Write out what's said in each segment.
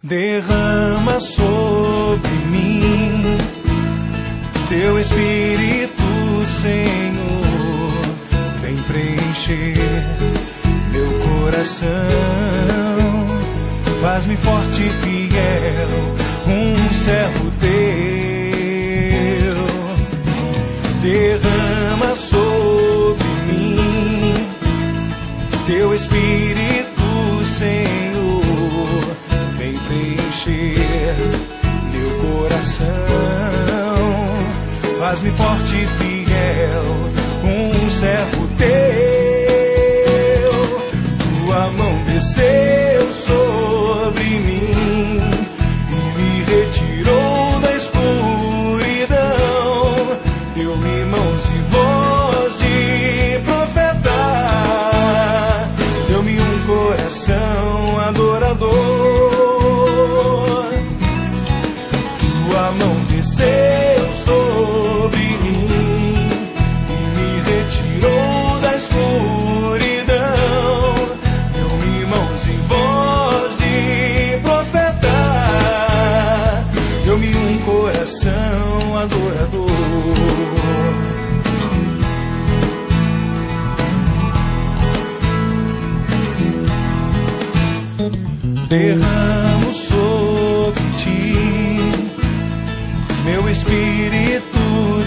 Derrama sobre mim teu Espírito, Senhor, vem preencher meu coração, faz-me forte e fiel, um servo teu. Derrama sobre mim teu Espírito, Senhor, vem preencher meu coração, faz-me forte e fiel, um servo teu. Tua mão desceu sobre mim e me retirou da escuridão, deu-me mãos e voz de profeta, deu-me um coração adorador. Tua mão desceu sobre mim e me retirou da escuridão, deu-me mãos e voz de profeta, deu-me um coração adorador. Derramo sobre ti meu espírito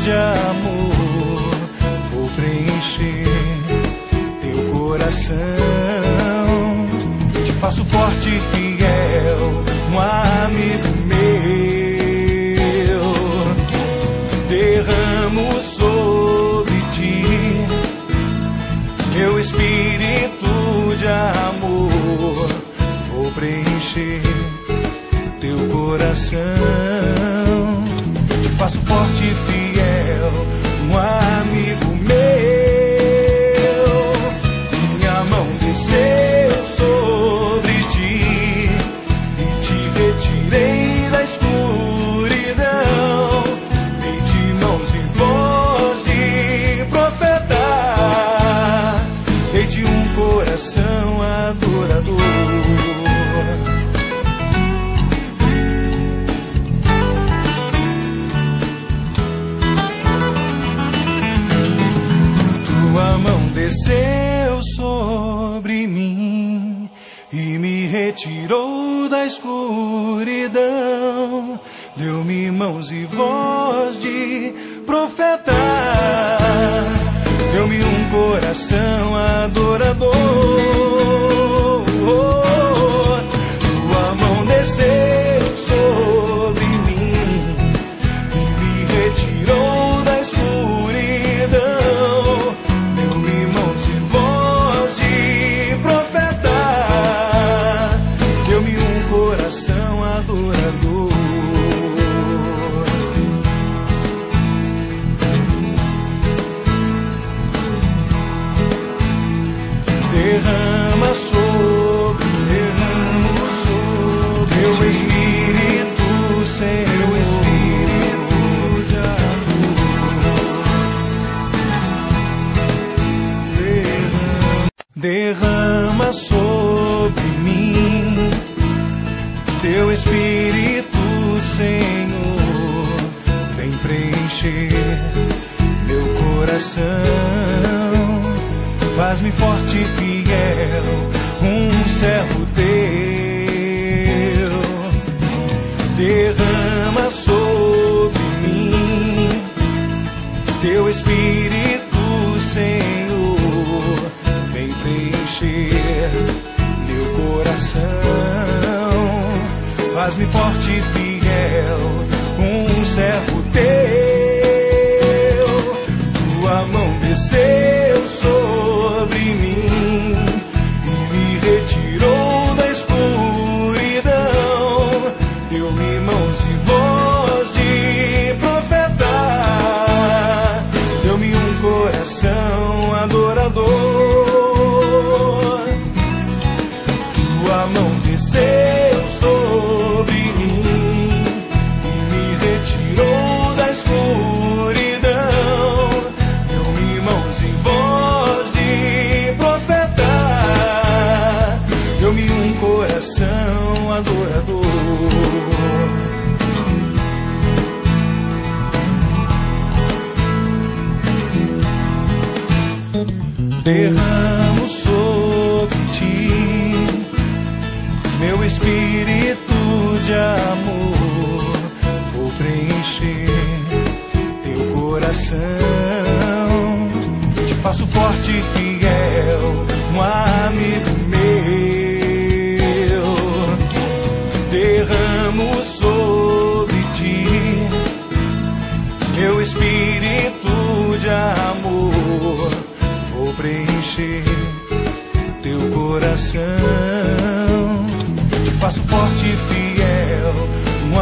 de amor, vou preencher teu coração, te faço forte e fiel, um amigo meu. Derramo sobre ti meu espírito de amor, vou preencher teu coração, te faço forte e fiel, um amigo meu. Minha mão desceu sobre ti e te retirei da escuridão, dei-te mãos e voz de profeta, dei-te um coração adorador. Tua mão desceu sobre mim e me retirou da escuridão, deu-me mãos e voz de profeta, deu-me um coração adorador. Tua mão desceu sobre mim e me retirou da escuridão, deu-me mãos e voz de profeta, deu-me um coração adorador. Derrama sobre teu Espírito, Senhor, Espírito de amor. Derrama sobre mim teu Espírito, Senhor, vem preencher meu coração, faz-me forte e fiel, um servo teu. Derrama sobre mim teu Espírito, Senhor, vem preencher meu coração, faz-me forte e fiel, um servo teu. Tua mão desceu sobre mim e me retirou da escuridão, deu-me mãos e voz de profeta, deu-me um coração adorador. Tua mão desceu sobre mim e derramo sobre ti meu espírito de amor. Vou preencher teu coração, te faço forte e fiel, um amigo meu. Derramo sobre ti meu espírito de amor. Vou preencher teu coração, te faço forte e fiel, um